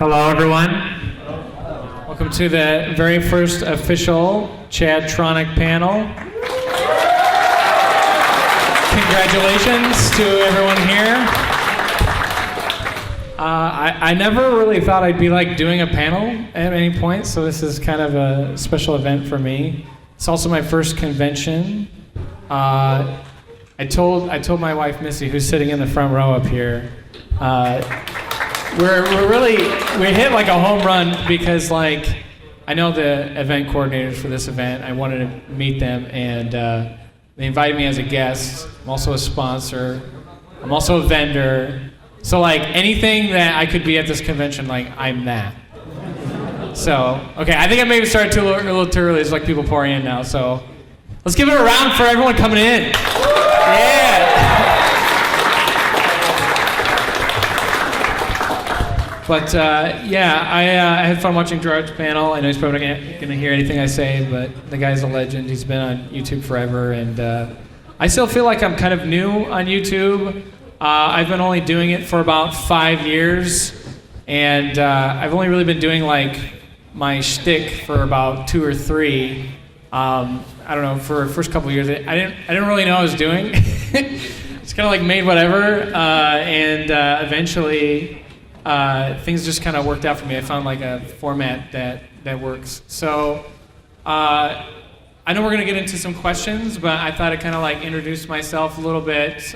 Hello, everyone. Welcome to the very first official Chadtronic panel. Congratulations to everyone here. I never really thought I'd be like doing a panel at any point, so this is kind of a special event for me. It's also my first convention. I told my wife Missy, who's sitting in the front row up here, we hit like a home run because like I know the event coordinators for this event. I wanted to meet them, and they invited me as a guest. I'm also a sponsor. I'm also a vendor. So like anything that I could be at this convention, like I'm that. So okay, I think I maybe started a little too early. There's like people pouring in now, so let's give it a round for everyone coming in. Yeah. But yeah, I had fun watching Gerard's panel. I know he's probably not gonna hear anything I say, but the guy's a legend. He's been on YouTube forever, and I still feel like I'm kind of new on YouTube. I've been only doing it for about 5 years, and I've only really been doing like my shtick for about 2 or 3. I don't know, for the first couple of years, I didn't really know what I was doing. It's kind of like made whatever, and eventually things just kind of worked out for me. I found like a format that works. So I know we're gonna get into some questions, but I thought I'd kind of like introduce myself a little bit.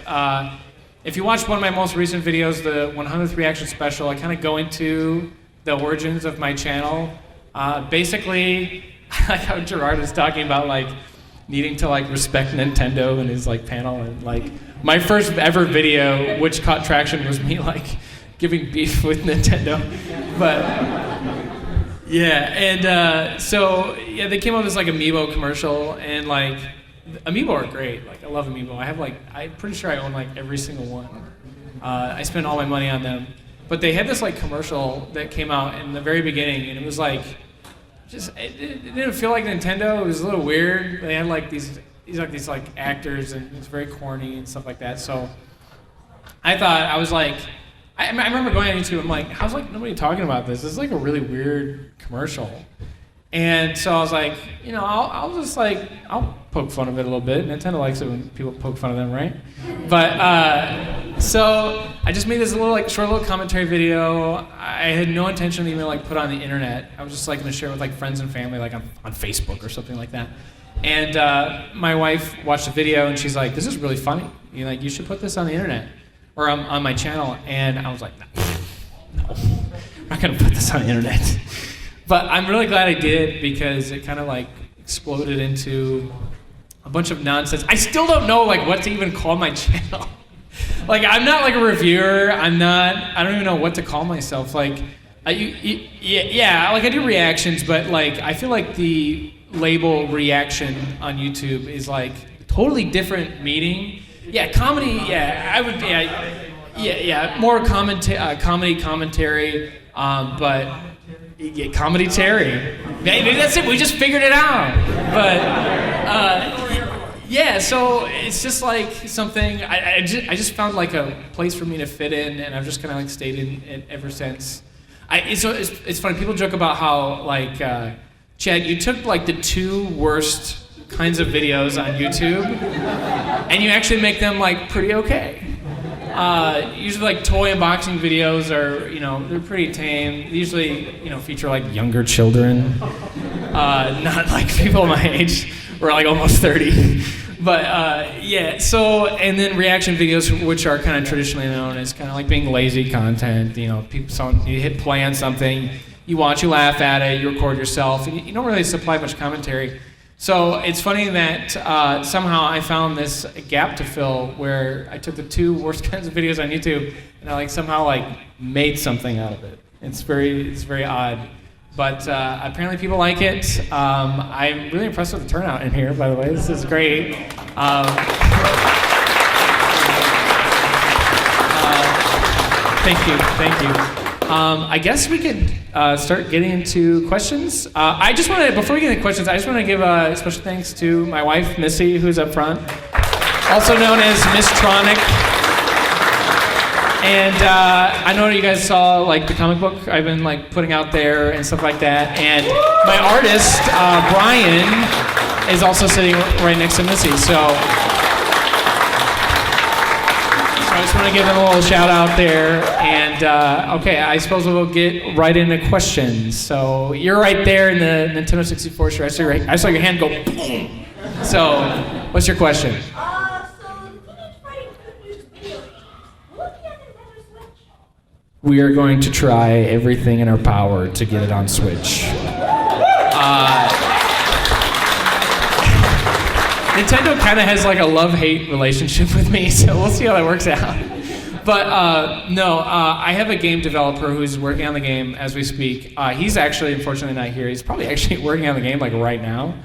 If you watched one of my most recent videos, the 100th reaction special, I kind of go into the origins of my channel. Basically, like how Gerard was talking about like needing to like respect Nintendo in his like panel, and like my first ever video, which caught traction, was me like giving beef with Nintendo. But yeah, and so yeah, they came up with this like Amiibo commercial, and like Amiibo are great. Like I love Amiibo. I'm pretty sure I own like every single one. I spend all my money on them. But they had this like commercial that came out in the very beginning, and it was like it didn't feel like Nintendo. It was a little weird. They had like these actors, and it was very corny and stuff like that. So I thought, I was like, I remember going on YouTube. I'm like, how's like nobody talking about this? This is like a really weird commercial. And so I was like, you know, I'll poke fun of it a little bit. Nintendo likes it when people poke fun of them, right? But so I just made this short little commentary video. I had no intention to even like put it on the internet. I was just like gonna share it with like friends and family, like on Facebook or something like that. And my wife watched the video, and she's like, "This is really funny. You should put this on the internet or on my channel." And I was like, "No, I'm not gonna put this on the internet." But I'm really glad I did, because it kind of like exploded into a bunch of nonsense. I still don't know like what to even call my channel. Like I'm not like a reviewer. I don't even know what to call myself. Like, yeah, like I do reactions, but like I feel like the label reaction on YouTube is like totally different meaning. Yeah, comedy. Yeah, I would. Yeah, more comedy commentary, but. Yeah, comedy Terry. Maybe that's it. We just figured it out. But yeah, so it's just like something I just found like a place for me to fit in, and I've just kind of like stayed in it ever since. It's funny. People joke about how like Chad, you took like the 2 worst kinds of videos on YouTube, and you actually make them like pretty okay. Usually like toy unboxing videos are, they're pretty tame. They usually, feature like younger children, not like people my age. We're like almost 30. But yeah, so, and then reaction videos, which are kind of traditionally known as kind of like being lazy content. You hit play on something, you watch, you laugh at it, you record yourself, and you don't really supply much commentary. So it's funny that somehow I found this gap to fill where I took the 2 worst kinds of videos on YouTube, and I like somehow like made something out of it. It's very odd, but apparently people like it. I'm really impressed with the turnout in here, by the way. This is great. Thank you. I guess we could start getting into questions. Before we get into questions, I just want to give a special thanks to my wife, Missy, who's up front, also known as Miss Tronic. And I know you guys saw like the comic book I've been like putting out there and stuff like that. And my artist, Brian, is also sitting right next to Missy. So I just want to give them a little shout out there. And okay, I suppose we'll get right into questions. So you're right there in the Nintendo 64 shirt. I saw your hand go boom. So what's your question? We are going to try everything in our power to get it on Switch. Nintendo kind of has like a love-hate relationship with me, so we'll see how that works out. But no, I have a game developer who's working on the game as we speak. He's actually, unfortunately, not here. He's probably actually working on the game like right now.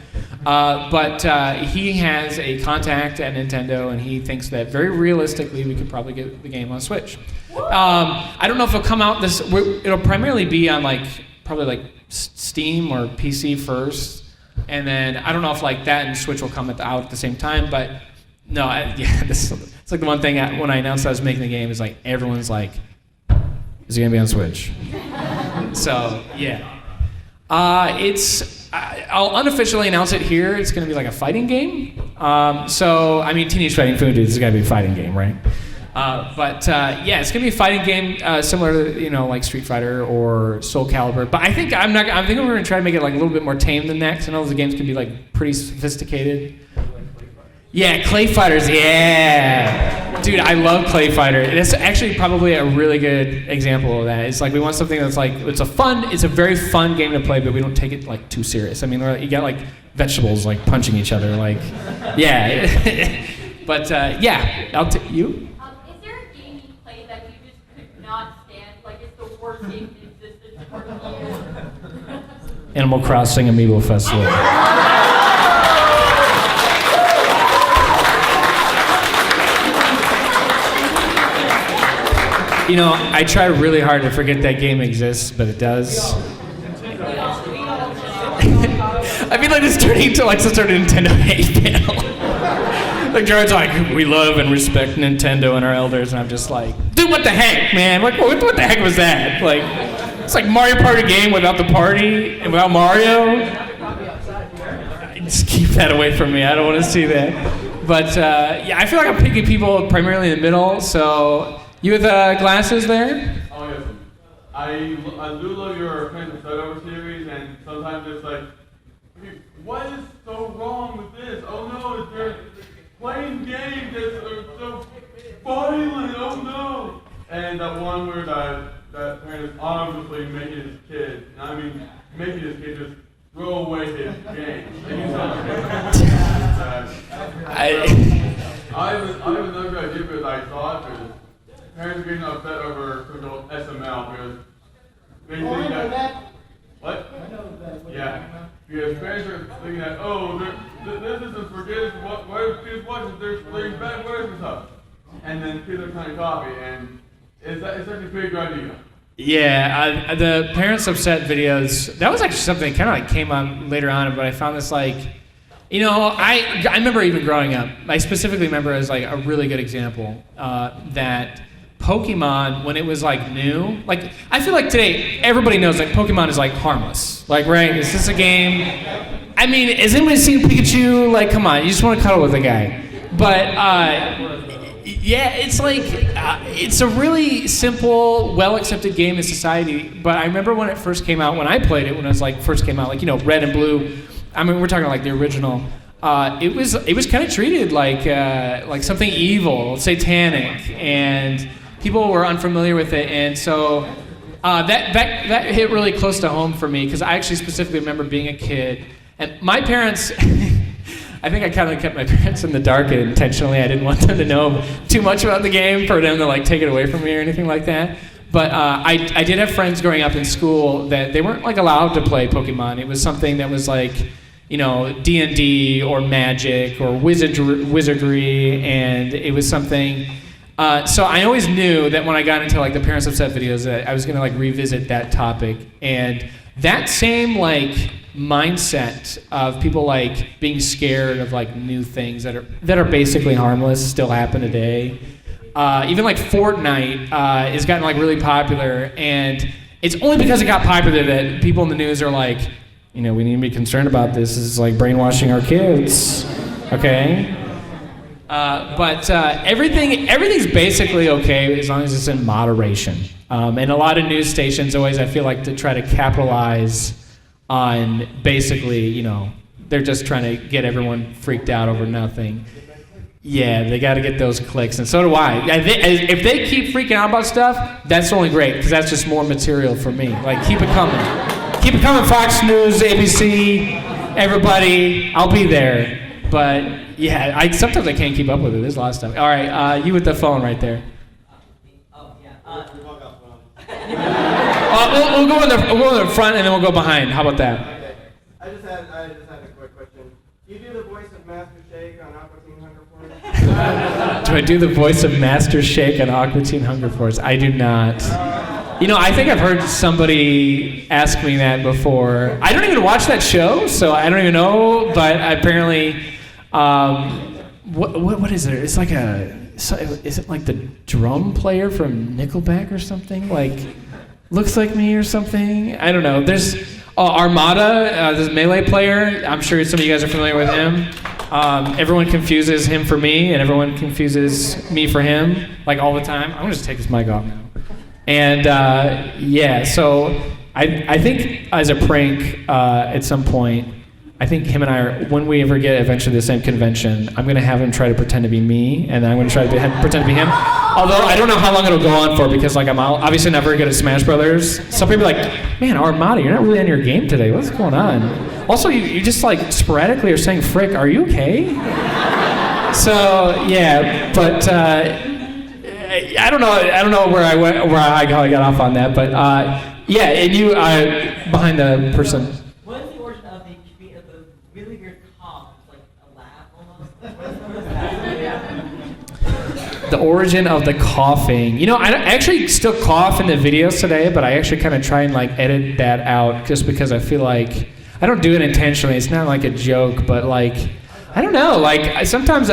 But he has a contact at Nintendo, and he thinks that very realistically we could probably get the game on Switch. I don't know if it'll come out it'll primarily be on probably like Steam or PC first. And then I don't know if like that and Switch will come out at the same time, but no, it's like the one thing when I announced I was making the game is like everyone's like, is it gonna be on Switch? So yeah, I'll unofficially announce it here. It's gonna be like a fighting game. So I mean, Teenage Fighting Food it's gotta be a fighting game, right? But yeah, it's gonna be a fighting game similar to like Street Fighter or Soul Calibur. But I think I'm thinking we're gonna try to make it like a little bit more tame than that. Cause I know the games can be like pretty sophisticated. Yeah, Clay Fighters. Yeah, dude, I love Clay Fighter. It's actually probably a really good example of that. It's like we want something that's like it's a very fun game to play, but we don't take it like too serious. I mean, you got like vegetables like punching each other, like yeah. But yeah, you. Animal Crossing Amiibo Festival. I try really hard to forget that game exists, but it does. I feel like this turning into like some sort of Nintendo hate panel. Like Jared's like, we love and respect Nintendo and our elders, and I'm just like, dude, what the heck, man? What the heck was that? Like, it's like Mario Party game without the party and without Mario. Just keep that away from me. I don't want to see that. But yeah, I feel like I'm picking people primarily in the middle. So you with glasses there? Oh yes. I do love your Phantom Over series, and sometimes it's like, what is so wrong with this? Oh no, they're playing games that are so violent. Oh no! And that one where that parent is obviously making his kid, and I mean making his kid just throw away his game. I have another idea, but I thought parents are getting upset over something called SML because they think that. What? Yeah. Because parents are thinking that, this isn't for kids. Why are kids watching? They're playing bad words and stuff. And then kids are trying to copy, and it's actually a pretty good idea. Yeah, the parents upset videos, that was actually something that kind of like came on later on, but I found this like, I remember even growing up, I specifically remember as like a really good example that Pokemon, when it was like new, like I feel like today everybody knows like Pokemon is like harmless, like right? Is this a game? I mean, has anybody seen Pikachu? Like, come on, you just want to cuddle with a guy. But yeah, it's like it's a really simple, well-accepted game in society. But I remember when it first came out, when I played it, when it was like first came out, like Red and Blue. I mean, we're talking like the original. It was kind of treated like something evil, satanic, and people were unfamiliar with it, and so that hit really close to home for me because I actually specifically remember being a kid, and my parents. I think I kind of kept my parents in the dark intentionally. I didn't want them to know too much about the game for them to like take it away from me or anything like that. But I did have friends growing up in school that they weren't like allowed to play Pokemon. It was something that was like, D&D or Magic or wizardry, and it was something. So I always knew that when I got into like the parents upset videos that I was gonna like revisit that topic, and that same like mindset of people like being scared of like new things that are basically harmless still happen today. even like Fortnite has gotten like really popular, and it's only because it got popular that people in the news are like, we need to be concerned about this. This is like brainwashing our kids, okay? But everything's basically okay as long as it's in moderation. And a lot of news stations always, I feel like, to try to capitalize on basically, they're just trying to get everyone freaked out over nothing. Yeah, they got to get those clicks, and so do I. If they keep freaking out about stuff, that's only great, because that's just more material for me. Like, keep it coming. Keep it coming, Fox News, ABC, everybody. I'll be there. But, yeah, sometimes I can't keep up with it. There's a lot of stuff. All right, you with the phone right there. We'll go in the front, and then we'll go behind. How about that? Okay. I just had a quick question. Do you do the voice of Master Shake on Aqua Teen Hunger Force? Do I do the voice of Master Shake on Aqua Teen Hunger Force? I do not. I think I've heard somebody ask me that before. I don't even watch that show, so I don't even know, but apparently, what is it? It's like is it like the drum player from Nickelback or something? Like, looks like me or something? I don't know. There's Armada, this Melee player. I'm sure some of you guys are familiar with him. Everyone confuses him for me, and everyone confuses me for him, like all the time. I'm gonna just take this mic off now. And so I think as a prank at some point, I think him and I when we ever get eventually the same convention, I'm gonna have him try to pretend to be me, and then I'm gonna try to pretend to be him. Although I don't know how long it'll go on for, because like I'm obviously not very good at Smash Brothers. Some people are like, man, Armada, you're not really on your game today. What's going on? Also, you just like sporadically are saying "frick." Are you okay? So yeah, but I don't know where I went, how I got off on that. But yeah, and you behind the person. What is the origin of the really weird cough? It's like a laugh almost. What is that? The origin of the coughing. I actually still cough in the videos today, but I actually kind of try and like edit that out, just because I feel like I don't do it intentionally. It's not like a joke, but like I don't know. Like sometimes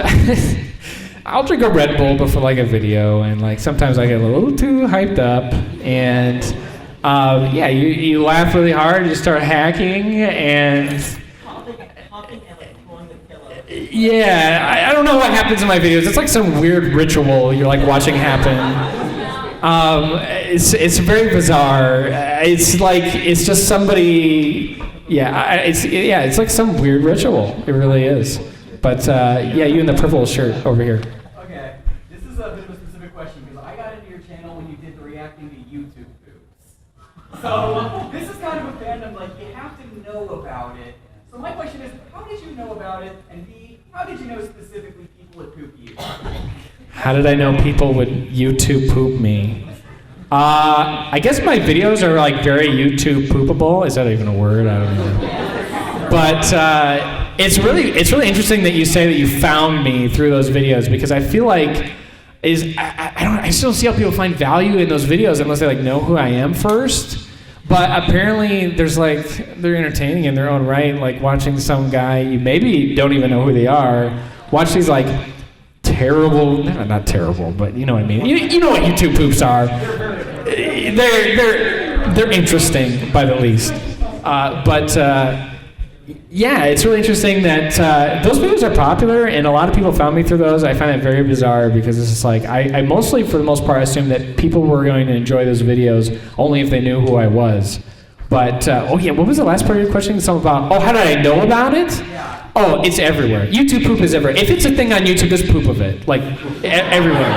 I'll drink a Red Bull before like a video, and like sometimes I get a little too hyped up, and you laugh really hard, you start hacking, and yeah, I don't know what happens in my videos. It's like some weird ritual you're like watching happen. It's very bizarre. It's just somebody. It's like some weird ritual. It really is. But you in the purple shirt over here. Okay, this is a bit of a specific question, because I got into your channel when you did the reacting to YouTube poops. So this is kind of a fandom, like you have to know about it. So my question is, how did you know about it? And B, how did you know specifically people would poop you? How did I know people would YouTube poop me? I guess my videos are like very YouTube poopable. Is that even a word? I don't know. But it's really interesting that you say that you found me through those videos, because I feel like I still don't see how people find value in those videos unless they like know who I am first. But apparently they're entertaining in their own right, like watching some guy you maybe don't even know who they are, watch these like terrible, not terrible, but you know what I mean. You know what YouTube poops are. They're interesting by the least. Yeah, it's really interesting that those videos are popular, and a lot of people found me through those. I find it very bizarre, because it's just like I mostly, for the most part, assumed that people were going to enjoy those videos only if they knew who I was. But what was the last part of your question? Something about how did I know about it? Oh, it's everywhere. YouTube poop is everywhere. If it's a thing on YouTube, there's poop of it, like everywhere.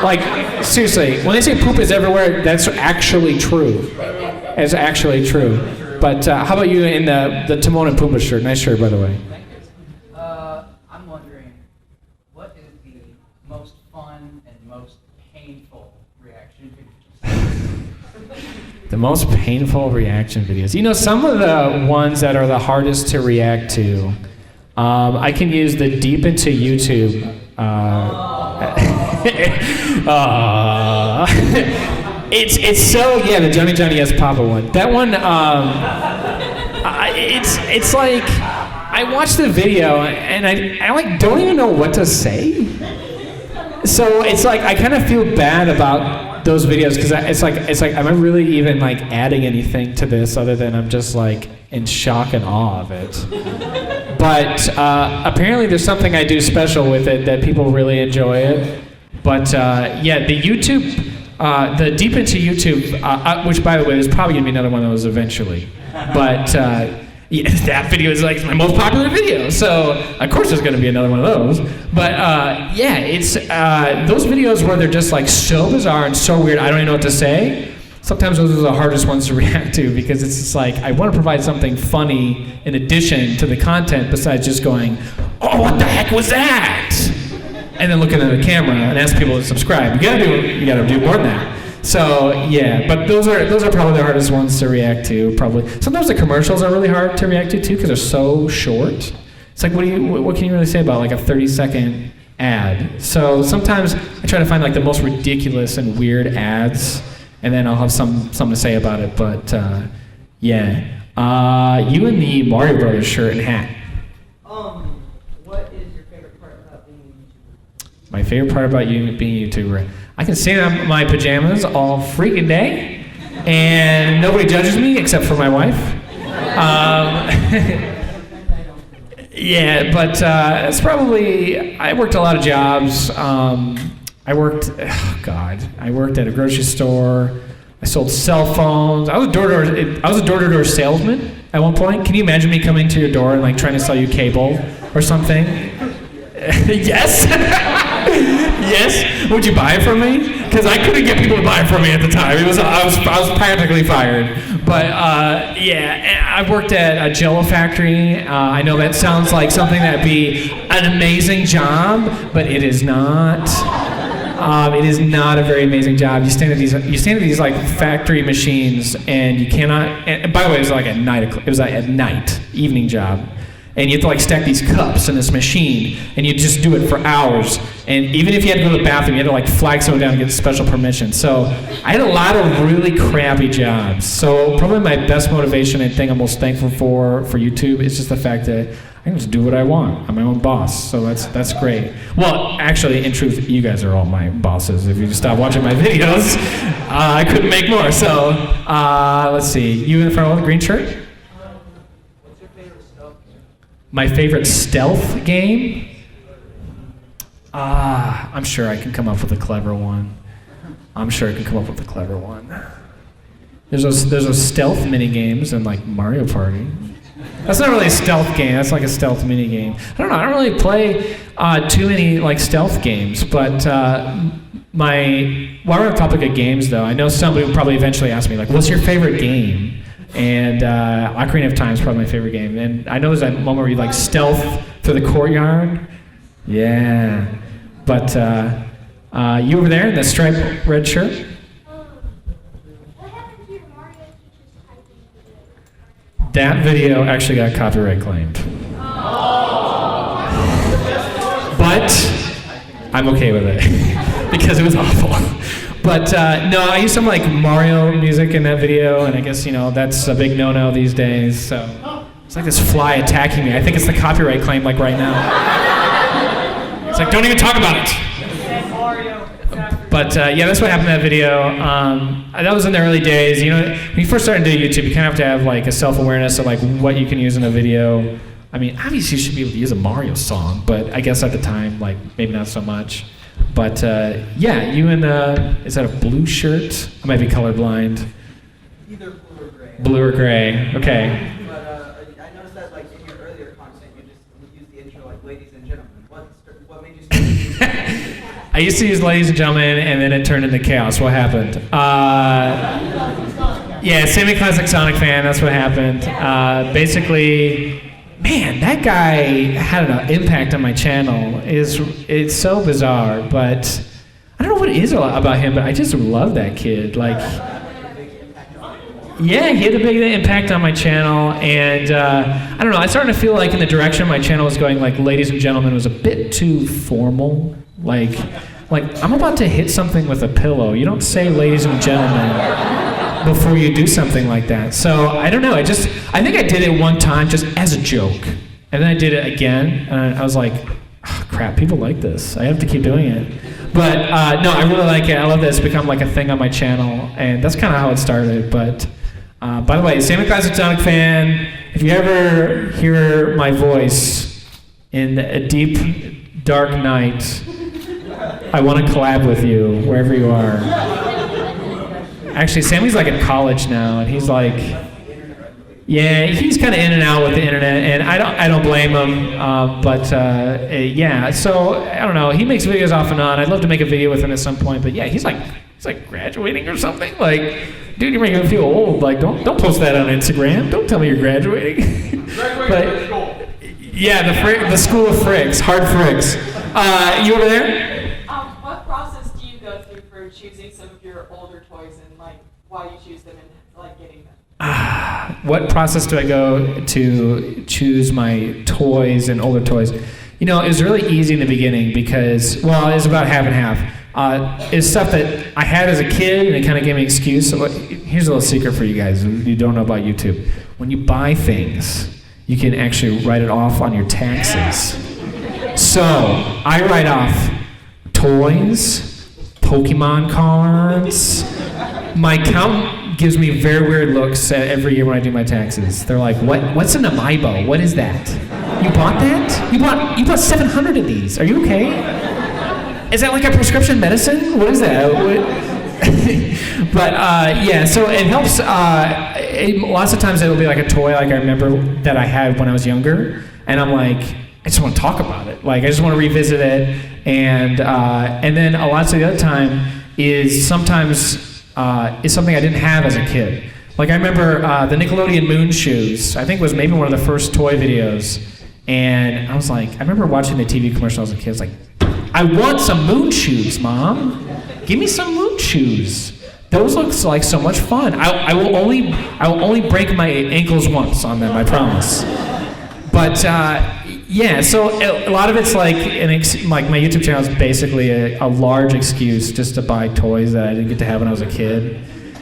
Like seriously, when they say poop is everywhere, that's actually true. It's actually true. But how about you in the Timon and Pumbaa shirt? Nice shirt, by the way. Thank you. I'm wondering, what is the most fun and most painful reaction videos? The most painful reaction videos. Some of the ones that are the hardest to react to, I can use the deep into YouTube. It's so the Johnny Yes Papa one. That one, it's like I watch the video and I like don't even know what to say. So it's like I kind of feel bad about those videos because it's like am I really even like adding anything to this other than I'm just like in shock and awe of it. But apparently there's something I do special with it that people really enjoy it. But yeah, the YouTube, the deep into YouTube, which by the way, there's probably gonna be another one of those eventually. But yeah, that video is like my most popular video, so of course there's gonna be another one of those. But yeah, it's those videos where they're just like so bizarre and so weird, I don't even know what to say. Sometimes those are the hardest ones to react to because it's just like I want to provide something funny in addition to the content besides just going, oh, what the heck was that? And then looking at the camera and ask people to subscribe. You gotta do more than that. So yeah, but those are probably the hardest ones to react to. Probably sometimes the commercials are really hard to react to too because they're so short. It's like what can you really say about like a 30-second ad? So sometimes I try to find like the most ridiculous and weird ads, and then I'll have something to say about it. But yeah, you in the Mario Brothers shirt and hat. What is your favorite part about being a YouTuber? My favorite part about being a YouTuber, I can sit in my pajamas all freaking day, and nobody judges me except for my wife. Yeah, but it's probably, I worked a lot of jobs. I worked at a grocery store. I sold cell phones. I was a door-to-door salesman at one point. Can you imagine me coming to your door and like trying to sell you cable or something? Yes. Yes. Would you buy it from me? Because I couldn't get people to buy it from me at the time. I was practically fired. But yeah, I worked at a Jello factory. I know that sounds like something that'd be an amazing job, but it is not. It is not a very amazing job. You stand at these like factory machines, and you cannot. And by the way, it was like at night. It was like at night, evening job, and you have to like stack these cups in this machine, and you just do it for hours. And even if you had to go to the bathroom, you had to like flag someone down and get special permission. So I had a lot of really crappy jobs. So probably my best motivation and thing I'm most thankful for YouTube is just the fact that I can just do what I want. I'm my own boss, so that's great. Well, actually, in truth, you guys are all my bosses. If you just stop watching my videos, I couldn't make more. So let's see. You in the front row, the green shirt? What's your favorite stealth game? My favorite stealth game? I'm sure I can come up with a clever one. There's those stealth mini games in like Mario Party. That's not really a stealth game. That's like a stealth mini game. I don't know. I don't really play too many like stealth games. But while we're on the topic of games, though, I know somebody will probably eventually ask me like, "What's your favorite game?" And Ocarina of Time is probably my favorite game. And I know there's that moment where you like stealth through the courtyard. Yeah. But you over there in the striped red shirt? What happened to your Mario teacher's typing video? That video actually got copyright claimed. But I'm okay with it because it was awful. But no, I used some like Mario music in that video, and I guess that's a big no-no these days. So it's like this fly attacking me. I think it's the copyright claim like right now. It's like, don't even talk about it. But yeah, that's what happened in that video. That was in the early days. When you first start to do YouTube, you kind of have to have like a self-awareness of like what you can use in a video. I mean, obviously you should be able to use a Mario song, but I guess at the time, like maybe not so much. But yeah, you in is that a blue shirt? I might be colorblind. Either blue or gray. Blue or gray, okay. But I noticed that like in your earlier content, you just used the intro like "Ladies and Gentlemen." What made you start? I used to use "Ladies and Gentlemen," and then it turned into chaos. What happened? Yeah, semi-classic Sonic fan. That's what happened. Basically, man, that guy had an impact on my channel. It's so bizarre, but I don't know what it is about him, but I just love that kid. Like, yeah, he had a big impact on my channel, and I don't know. I started to feel like in the direction my channel was going, like "Ladies and Gentlemen" was a bit too formal. Like I'm about to hit something with a pillow. You don't say "Ladies and Gentlemen" before you do something like that. So I don't know. I think I did it one time just as a joke, and then I did it again, and I was like, oh, crap, people like this. I have to keep doing it. But no, I really like it. I love that it's become like a thing on my channel, and that's kind of how it started. But by the way, Sammy Classic Chadtronic fan, if you ever hear my voice in a deep, dark night, I want to collab with you wherever you are. Actually, Sammy's like in college now, and he's like, yeah, he's kind of in and out with the internet, and I don't blame him. Yeah, so I don't know. He makes videos off and on. I'd love to make a video with him at some point, but yeah, he's like graduating or something. Like, dude, you're making me feel old. Like, don't post that on Instagram. Don't tell me you're graduating. Graduating from school. Yeah, the school of fricks, hard fricks. You over there? What process do you go through for choosing some of your older toys and like why you choose them and like getting them? What process do I go to choose my toys and older toys? You know, it was really easy in the beginning because, well, it was about half and half. It's stuff that I had as a kid, and it kind of gave me an excuse. So here's a little secret for you guys who don't know about YouTube. When you buy things, you can actually write it off on your taxes. So I write off toys, Pokemon cards. My accountant gives me very weird looks every year when I do my taxes. They're like, "What's an Amiibo? What is that? You bought that? You bought 700 of these. Are you okay? Is that like a prescription medicine? What is that?" But yeah, so it helps. Lots of times it'll be like a toy, like I remember that I had when I was younger, and I'm like, I just want to talk about it. Like I just want to revisit it, and then a lot of the other time is sometimes. Is something I didn't have as a kid. Like I remember the Nickelodeon Moon Shoes, I think was maybe one of the first toy videos. And I was like, I remember watching the TV commercial as a kid. I was like, I want some moon shoes, Mom. Give me some moon shoes. Those look like so much fun. I will only break my ankles once on them, I promise. But yeah, so a lot of it's like like my YouTube channel is basically a large excuse just to buy toys that I didn't get to have when I was a kid.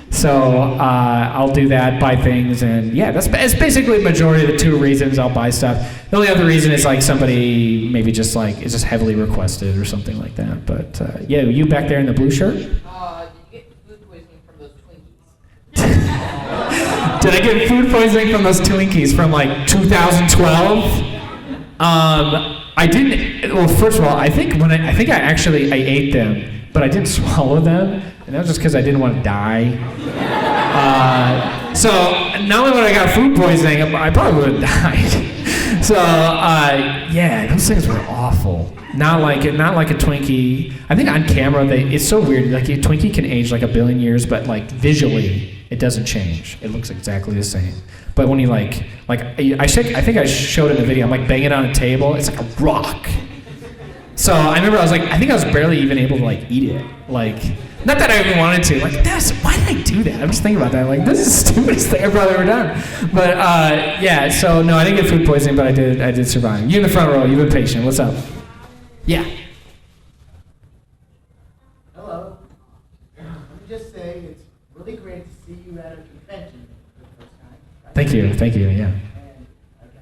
So I'll do that, buy things, and yeah, it's basically the majority of the two reasons I'll buy stuff. The only other reason is like somebody maybe just like is just heavily requested or something like that. But yeah, you back there in the blue shirt? Did you get food poisoning from those Twinkies? Did I get food poisoning from those Twinkies from like 2012? I didn't. Well, first of all, I think I ate them, but I didn't swallow them, and that was just because I didn't want to die. So not only when I got food poisoning, I probably would have died. So yeah, those things were awful. Not like a Twinkie. I think on camera it's so weird. Like a Twinkie can age like 1 billion years, but like visually it doesn't change. It looks exactly the same. But when you I think I showed in the video, I'm like banging it on a table. It's like a rock. So I remember I think I was barely even able to like eat it. Like, not that I even wanted to. Like, why did I do that? I'm just thinking about that. Like, this is the stupidest thing I've probably ever done. But yeah, so no, I didn't get food poisoning, but I did survive. You in the front row, you've been patient. What's up? Yeah. Hello. Let me just say it's really great to see you at a convention for the first time. Right? Thank you, yeah. And like I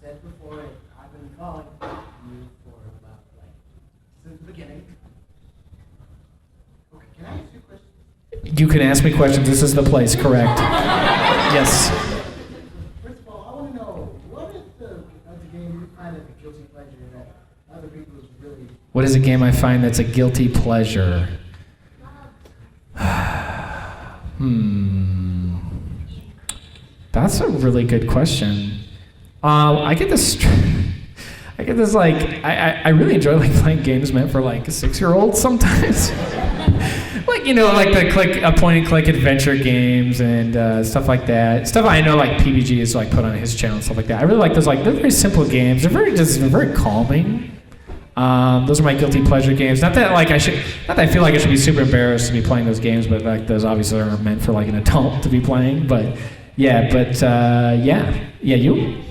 said before, I've been following you for about since the beginning. Okay, can I ask you a question? You can ask me questions. This is the place, correct? Yes. First of all, I want to know, what is the game you find as a guilty pleasure that other people is really... What is a game I find that's a guilty pleasure? That's a really good question. I get this like I really enjoy like playing games meant for like 6-year-olds sometimes. Like like the point and click adventure games and stuff like that. Stuff I know like PBG is like put on his channel and stuff like that. I really like those. Like they're very simple games. They're very calming. Those are my guilty pleasure games. Not that I feel like I should be super embarrassed to be playing those games, but like those obviously aren't meant for like an adult to be playing. But yeah, you?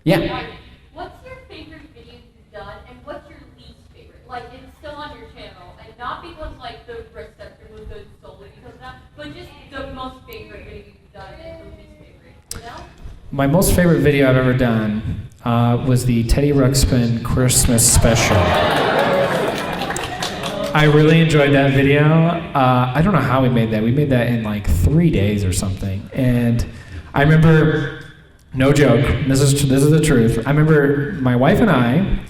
Yeah. What's your favorite video you've done, and what's your least favorite? Like, it's still on your channel, and not because like the reception was good solely because of that, but just the most favorite video you've done and the least favorite. You know? My most favorite video I've ever done was the Teddy Ruxpin Christmas special. I really enjoyed that video. I don't know how we made that. We made that in like 3 days or something. And I remember, no joke, this is the truth. I remember my wife and I'm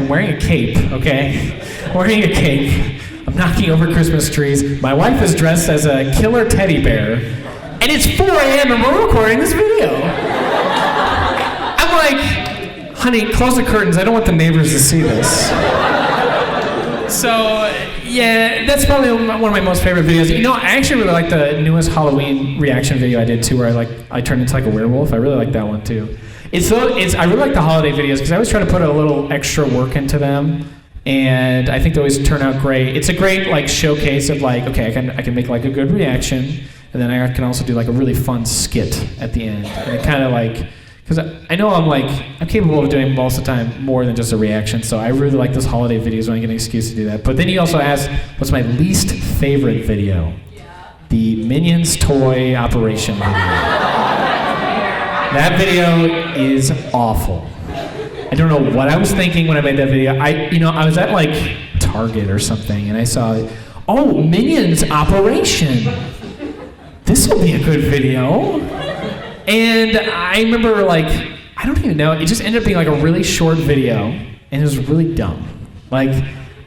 wearing a cape, okay? Wearing a cape. I'm knocking over Christmas trees. My wife is dressed as a killer teddy bear. And it's 4 a.m. and we're recording this video. I'm like, honey, close the curtains. I don't want the neighbors to see this. So, yeah, that's probably one of my most favorite videos. You know, I actually really like the newest Halloween reaction video I did too, where I turned into like a werewolf. I really like that one too. I really like the holiday videos because I always try to put a little extra work into them, and I think they always turn out great. It's a great like showcase of like, okay, I can make like a good reaction, and then I can also do like a really fun skit at the end. And it kind of like, because I know I'm capable of doing most of the time more than just a reaction, so I really like those holiday videos when I get an excuse to do that. But then you also asked, what's my least favorite video? Yeah. The Minions toy operation video. That video is awful. I don't know what I was thinking when I made that video. I was at like Target or something, and I saw, oh, Minions operation. This will be a good video. And I remember like, I don't even know, it just ended up being like a really short video, and it was really dumb. Like,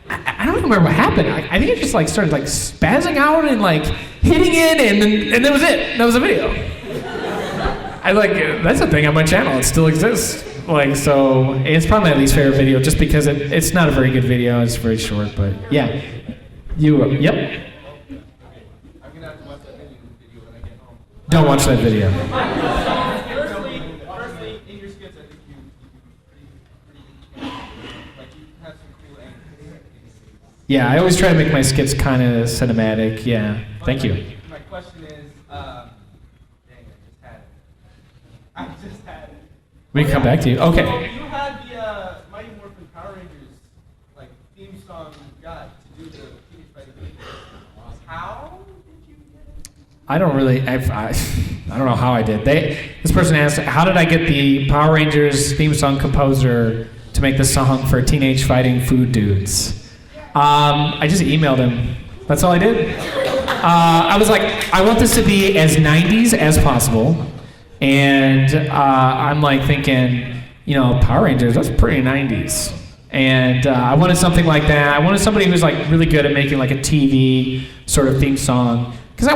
I don't even remember what happened. I think it just like started like spazzing out and like hitting it, and that was it. That was the video. That's a thing on my channel. It still exists. Like, so it's probably my least favorite video just because it's not a very good video. It's very short, but yeah. Yep. I'm gonna have to watch that video when I get home. Don't watch that video. Firstly, in your skits, I think you pretty like you have some cool angles. Yeah, I always try to make my skits kind of cinematic. Yeah. Thank you. My question is, dang, I just had it. We can come back to you. Okay. So you had the Mighty Morphin Power Rangers like theme song guy to do the Teenage Fighting Games. How did you get it? I don't know how I did. This person asked, how did I get the Power Rangers theme song composer to make the song for Teenage Fighting Food Dudes? I just emailed him. That's all I did. I was like, I want this to be as 90s as possible. And I'm like thinking, Power Rangers, that's pretty 90s. And I wanted something like that. I wanted somebody who was like really good at making like a TV sort of theme song. Because I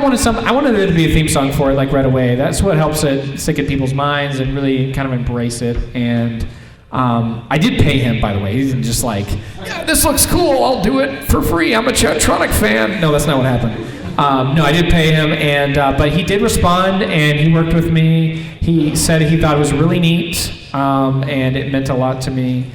wanted there to be a theme song for it like right away. That's what helps it stick in people's minds and really kind of embrace it. And I did pay him, by the way. He didn't just like, yeah, this looks cool, I'll do it for free. I'm a Chadtronic fan. No, that's not what happened. No, I did pay him, but he did respond, and he worked with me. He said he thought it was really neat, and it meant a lot to me.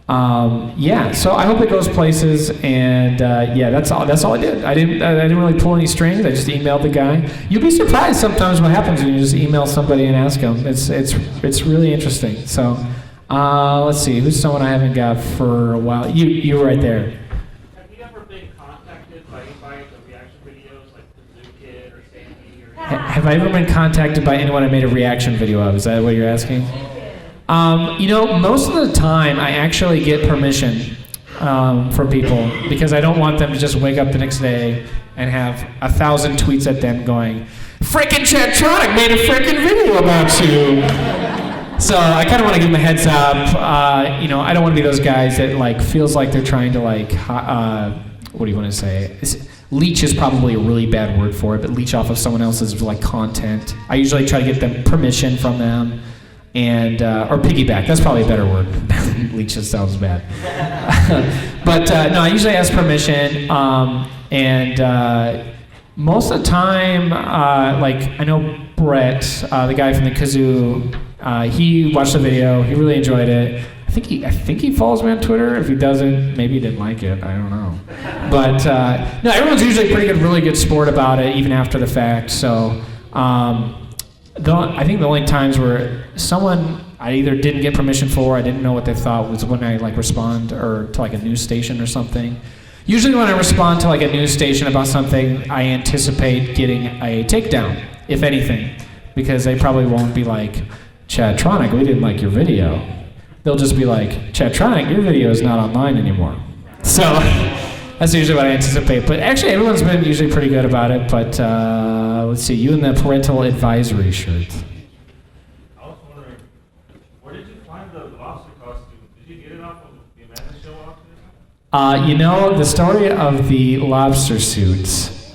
So I hope it goes places, and that's all I did. I didn't really pull any strings. I just emailed the guy. You'll be surprised sometimes what happens when you just email somebody and ask them. It's really interesting. So let's see, who's someone I haven't got for a while? You were right there. Have I ever been contacted by anyone I made a reaction video of? Is that what you're asking? Most of the time I actually get permission from people because I don't want them to just wake up the next day and have 1,000 tweets at them going, "Frickin' Chadtronic made a frickin' video about you." So I kind of want to give them a heads up. I don't want to be those guys that like feels like they're trying to like, what do you want to say? Leech is probably a really bad word for it, but leech off of someone else's like content. I usually try to get them permission from them, and or piggyback. That's probably a better word. Leech just sounds bad. But no, I usually ask permission, and most of the time, I know Brett, the guy from the Kazoo. He watched the video. He really enjoyed it. I think he follows me on Twitter. If he doesn't, maybe he didn't like it. I don't know. But no, everyone's usually really good sport about it, even after the fact. So I think the only times where someone I either didn't get permission for, I didn't know what they thought, was when I like respond or to like a news station or something. Usually when I respond to like a news station about something, I anticipate getting a takedown, if anything, because they probably won't be like, "Chadtronic, we didn't like your video." They'll just be like, "Chadtronic, your video is not online anymore." So that's usually what I anticipate. But actually, everyone's been usually pretty good about it. But let's see, you in the parental advisory shirt. I was wondering, where did you find the lobster costume? Did you get it off of the Amanda Show auction? You know, the story of the lobster suits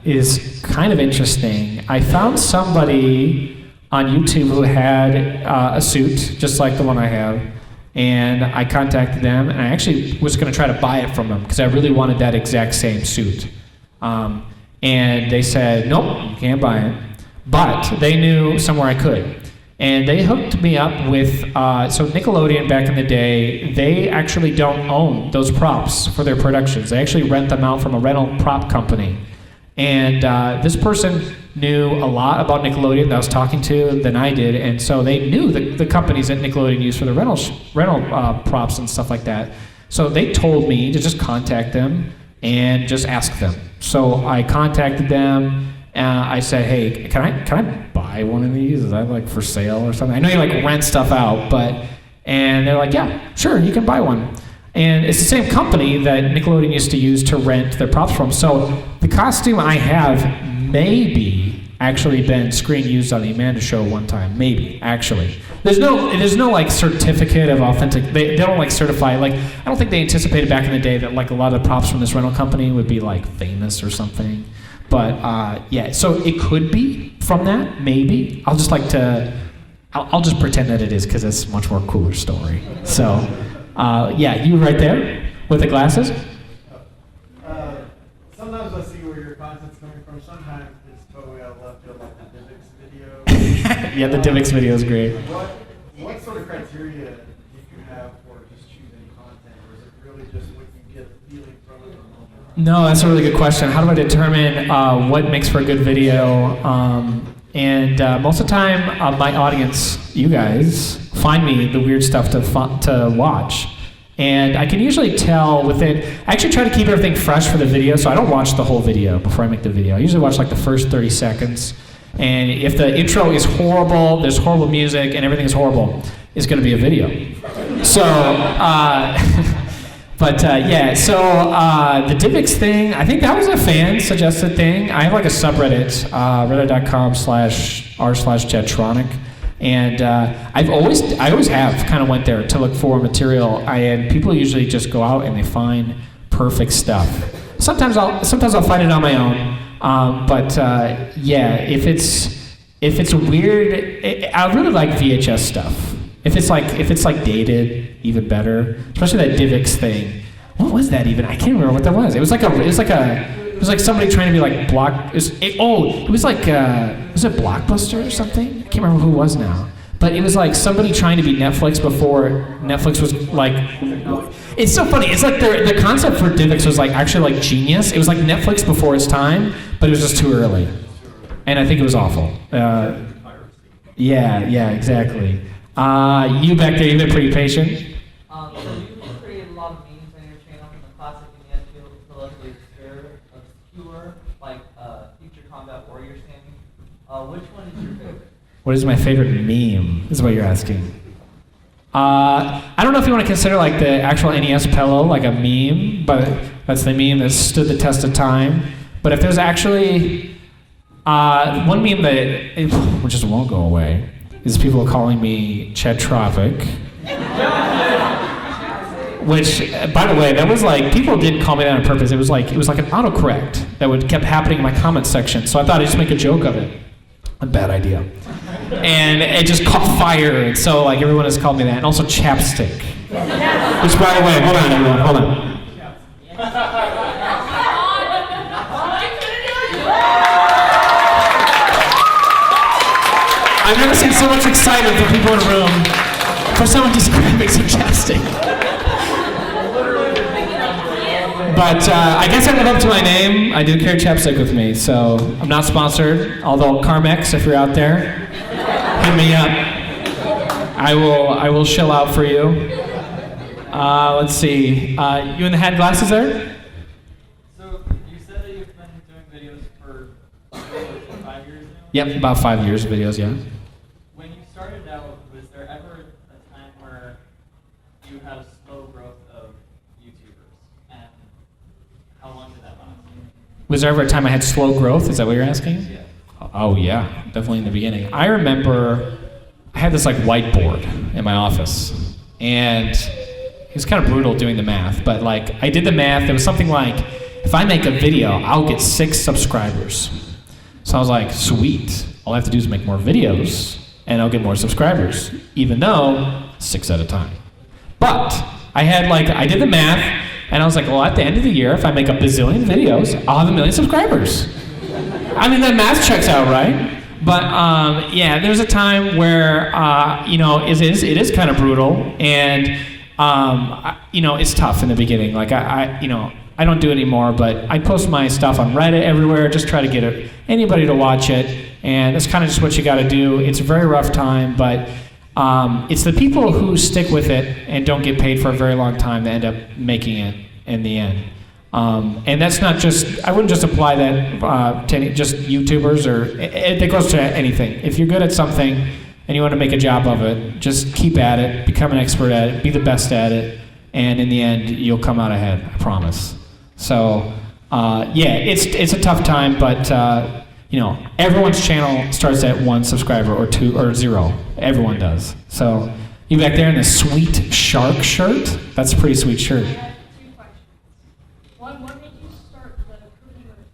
is kind of interesting. I found somebody on YouTube who had a suit, just like the one I have, and I contacted them, and I actually was going to try to buy it from them because I really wanted that exact same suit. And they said, nope, you can't buy it. But they knew somewhere I could. And they hooked me up with, so Nickelodeon back in the day, they actually don't own those props for their productions. They actually rent them out from a rental prop company. And this person knew a lot about Nickelodeon that I was talking to than I did, and so they knew the companies that Nickelodeon used for the rental props and stuff like that. So they told me to just contact them and just ask them. So I contacted them. I said, hey, can I buy one of these? Is that like for sale or something? I know you like rent stuff out, and they're like, yeah, sure, you can buy one. And it's the same company that Nickelodeon used to use to rent their props from. So the costume I have maybe actually been screen used on the Amanda Show one time. Maybe, actually. There's no like certificate of authentic. They don't like certify. Like, I don't think they anticipated back in the day that like a lot of the props from this rental company would be like famous or something. But yeah, so it could be from that, maybe. I'll just pretend that it is because it's a much more cooler story. So, yeah, you right there with the glasses. Sometimes I see where your content's coming from. Sometimes it's totally out of left field, like the Divix video. Yeah, the Divix video is great. What sort of criteria do you have for just choosing content, or is it really just what you get a feeling from it? No, that's a really good question. How do I determine what makes for a good video? And most of the time, my audience, you guys, find me the weird stuff to watch. And I can usually tell within, I actually try to keep everything fresh for the video, so I don't watch the whole video before I make the video. I usually watch like the first 30 seconds. And if the intro is horrible, there's horrible music, and everything is horrible, it's going to be a video. So, yeah, so the Divix thing, I think that was a fan-suggested thing. I have like a subreddit, reddit.com/r/Chadtronic. And I always have kind of went there to look for material, and people usually just go out and they find perfect stuff. Sometimes I'll find it on my own, but yeah, if it's weird, I really like VHS stuff. If it's like dated, even better. Especially that Divix thing. What was that even? I can't remember what that was. It was like somebody trying to be like was it Blockbuster or something? I can't remember who it was now. But it was like somebody trying to be Netflix before Netflix was like. It's so funny. It's like the concept for Divix was like actually like genius. It was like Netflix before its time, but it was just too early, and I think it was awful. Yeah, exactly. You back there, you've been pretty patient. So you've created a lot of memes on your channel, from the classic and yet relatively obscure, like Future Combat Warrior standing. Which one is your favorite? What is my favorite meme? Is what you're asking. I don't know if you want to consider like the actual NES pillow like a meme, but that's the meme that stood the test of time. But if there's actually one meme that which just won't go away is people calling me Chadtronic. Which, by the way, that was like, people didn't call me that on purpose. It was like an autocorrect that kept happening in my comment section. So I thought I'd just make a joke of it. A bad idea. And it just caught fire. And so like everyone has called me that. And also chapstick. Which, by the way, hold on everyone, hold on. I've never seen so much excitement from people in a room for someone describing some chapstick. But I guess I live up to my name. I do carry chapstick with me, so I'm not sponsored. Although Carmex, if you're out there, hit me up. I will shell out for you. Let's see. You in the hat glasses there? So you said that you've been doing videos for 5 years now? Yep, about 5 years of videos, yeah. When you started out, was there ever a time where you had a slow growth of YouTubers? Was there ever a time I had slow growth? Is that what you're asking? Yeah. Oh yeah, definitely in the beginning. I remember I had this like whiteboard in my office, and it was kind of brutal doing the math, but like I did the math. It was something like, if I make a video, I'll get 6 subscribers. So I was like, sweet. All I have to do is make more videos, and I'll get more subscribers, even though 6 at a time. But I did the math, and I was like, well, at the end of the year, if I make a bazillion videos, I'll have 1 million subscribers. I mean, that math checks out, right? But yeah, there's a time where it is kind of brutal, and it's tough in the beginning. Like I don't do it anymore, but I post my stuff on Reddit everywhere, just try to get anybody to watch it, and that's kind of just what you got to do. It's a very rough time, but it's the people who stick with it and don't get paid for a very long time that end up making it in the end. And that's not just, I wouldn't just apply that to just YouTubers, or it goes to anything. If you're good at something and you want to make a job of it, just keep at it, become an expert at it, be the best at it, and in the end, you'll come out ahead, I promise. So, yeah, it's a tough time, but everyone's channel starts at 1 subscriber or 2 or 0. Everyone does. So, you back there in the sweet shark shirt? That's a pretty sweet shirt. I have 2 questions. One, what made you start the cooking with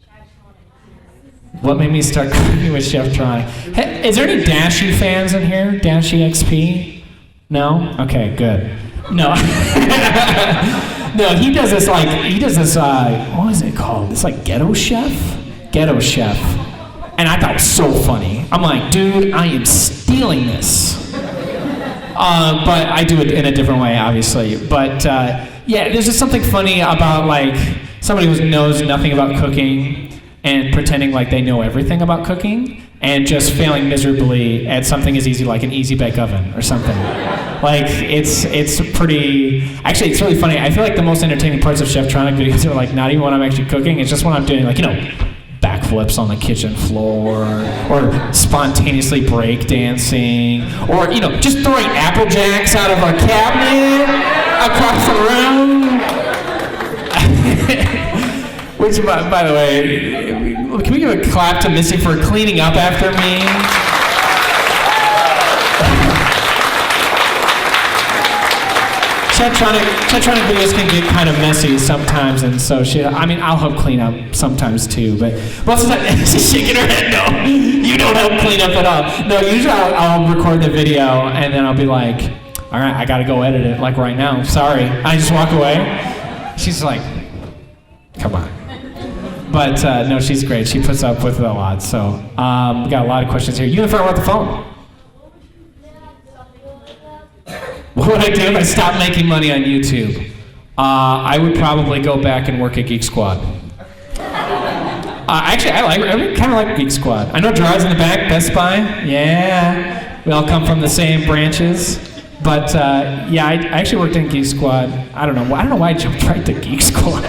Chadtronic? What made me start cooking with Chadtronic? Hey, is there any Dashie fans in here? Dashie XP? No? Okay, good. No. No, he does this, what is it called? It's like Ghetto Chef? Ghetto Chef. And I thought it was so funny. I'm like, dude, I am stealing this. But I do it in a different way, obviously. But yeah, there's just something funny about like somebody who knows nothing about cooking and pretending like they know everything about cooking and just failing miserably at something as easy like an easy bake oven or something. Like it's really funny. I feel like the most entertaining parts of Chadtronic videos are like not even when I'm actually cooking. It's just when I'm doing like backflips on the kitchen floor, or spontaneously break dancing, or just throwing Apple Jacks out of our cabinet across the room. Which, by the way, can we give a clap to Missy for cleaning up after me? Chadtronic videos can get kind of messy sometimes, and so I'll help clean up sometimes too, but most of the time, she's shaking her head, no, you don't help clean up at all. No, usually I'll record the video, and then I'll be like, all right, I gotta go edit it, like right now, sorry. I just walk away. She's like, come on. But no, she's great. She puts up with it a lot, so we got a lot of questions here. You in front of the phone? What would I do if I stopped making money on YouTube? I would probably go back and work at Geek Squad. Actually, I kind of like Geek Squad. I know Gerard's in the back, Best Buy. Yeah, we all come from the same branches. But yeah, I actually worked in Geek Squad. I don't know why I jumped right to Geek Squad.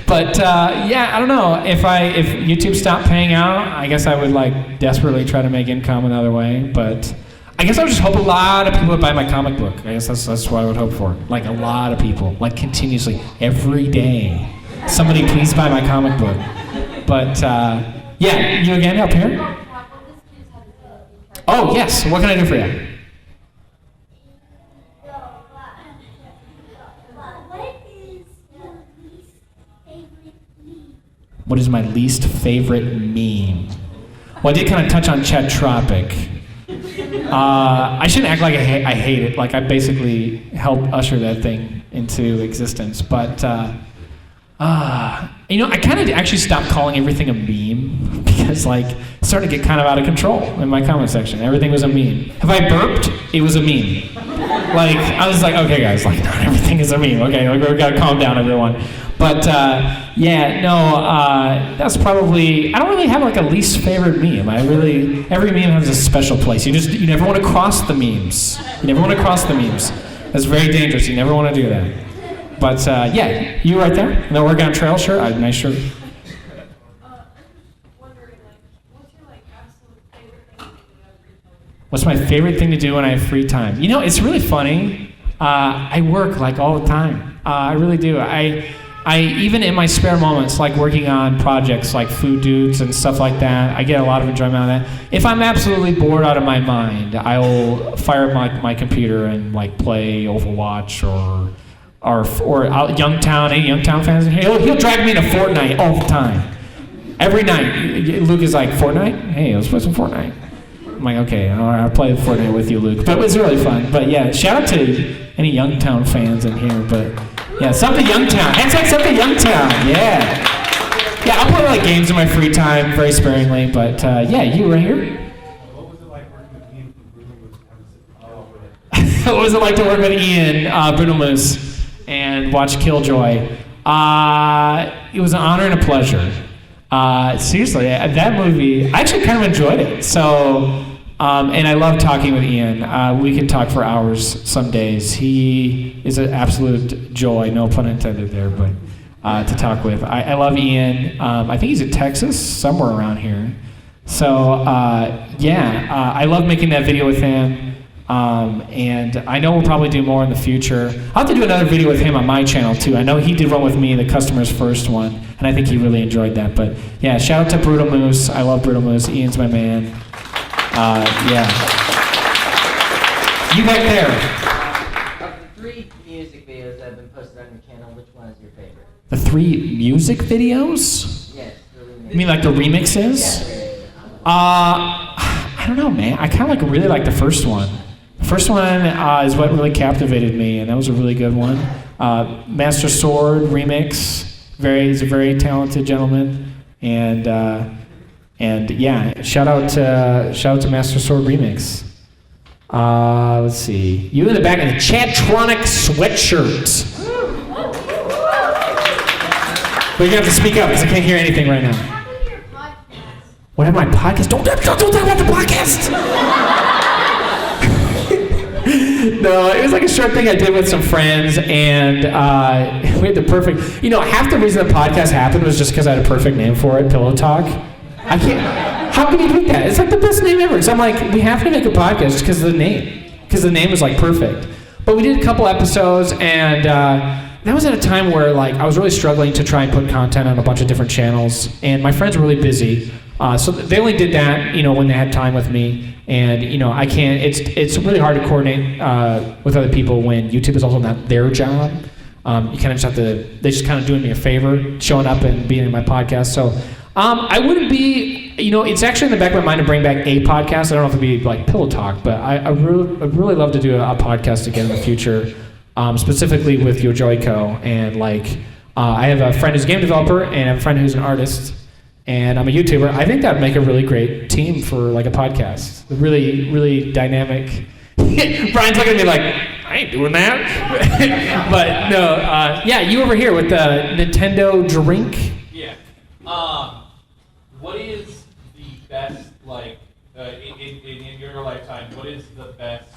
But yeah, I don't know. If YouTube stopped paying out, I guess I would like desperately try to make income another way. But I guess I would just hope a lot of people would buy my comic book. I guess that's what I would hope for. Like a lot of people, like continuously, every day. Somebody please buy my comic book. But yeah, you again up here? Oh yes, what can I do for you? What is my least favorite meme? Well, I did kind of touch on Chadtronic. I shouldn't act like I hate it. Like I basically helped usher that thing into existence. But I kind of actually stopped calling everything a meme because like it started to get kind of out of control in my comment section. Everything was a meme. If I burped, it was a meme. Like I was like, okay guys, like not everything is a meme. Okay, like, we gotta calm down, everyone. But yeah, no, that's probably, I don't really have like a least favorite meme. Every meme has a special place. You never want to cross the memes. You never want to cross the memes. That's very dangerous. You never want to do that. But yeah, you right there, the Oregon Trail shirt, nice shirt. What's my favorite thing to do when I have free time? It's really funny. I work like all the time. I really do. I even in my spare moments, like working on projects like Food Dudes and stuff like that, I get a lot of enjoyment out of that. If I'm absolutely bored out of my mind, I will fire up my computer and like play Overwatch or Youngtown. Any Youngtown fans in here? He'll drag me to Fortnite all the time. Every night. Luke is like, Fortnite? Hey, let's play some Fortnite. I'm like, okay, I'll play Fortnite with you, Luke. But it was really fun. But yeah, shout out to any Youngtown fans in here. But yeah, something Youngtown. Hashtag something Youngtown. Yeah. Yeah, I'll play like games in my free time, very sparingly. But yeah, you right here. What was it like working with Ian from Bruno Moose? What was it like to work with Ian, Bruno Moose, and watch Killjoy? It was an honor and a pleasure. Seriously, that movie, I actually kind of enjoyed it. So, and I love talking with Ian. We could talk for hours some days. He is an absolute joy, no pun intended there, but to talk with. I love Ian. I think he's in Texas, somewhere around here. So, I love making that video with him. And I know we'll probably do more in the future. I'll have to do another video with him on my channel too. I know he did one with me, the customer's first one, and I think he really enjoyed that. But yeah, shout out to Brutal Moose. I love Brutal Moose. Ian's my man. Yeah. You back there. Of the 3 music videos that have been posted on your channel, which one is your favorite? The 3 music videos? Yes, the remix. You mean like the remixes? I don't know, man. I kind of really like the first one. The first one is what really captivated me, and that was a really good one. Master Sword remix. He's a very talented gentleman, and yeah, shout out to Master Sword remix. Let's see, you in the back in the Chadtronic sweatshirt. But you have to speak up because I can't hear anything right now. What happened to your podcast? What happened to my podcast? Don't talk about the podcast. No, it was like a short thing I did with some friends, and we had the perfect. Half the reason the podcast happened was just because I had a perfect name for it, Pillow Talk. I can't. How can you beat that? It's like the best name ever. So I'm like, we have to make a podcast just because of the name, because the name was like perfect. But we did a couple episodes, and that was at a time where like I was really struggling to try and put content on a bunch of different channels, and my friends were really busy. So they only did that, when they had time with me. And I can't. It's really hard to coordinate with other people when YouTube is also not their job. You kind of just have to. They just kind of doing me a favor, showing up and being in my podcast. So I wouldn't be. It's actually in the back of my mind to bring back a podcast. I don't know if it'd be like Pillow Talk, but I'd really love to do a podcast again in the future, specifically with Yojoiko. And I have a friend who's a game developer, and I have a friend who's an artist. And I'm a YouTuber. I think that'd make a really great team for like a podcast. Really, really dynamic. Brian's looking at me like, I ain't doing that. But no, yeah, you over here with the Nintendo drink. Yeah. What is the best, in your lifetime, what is the best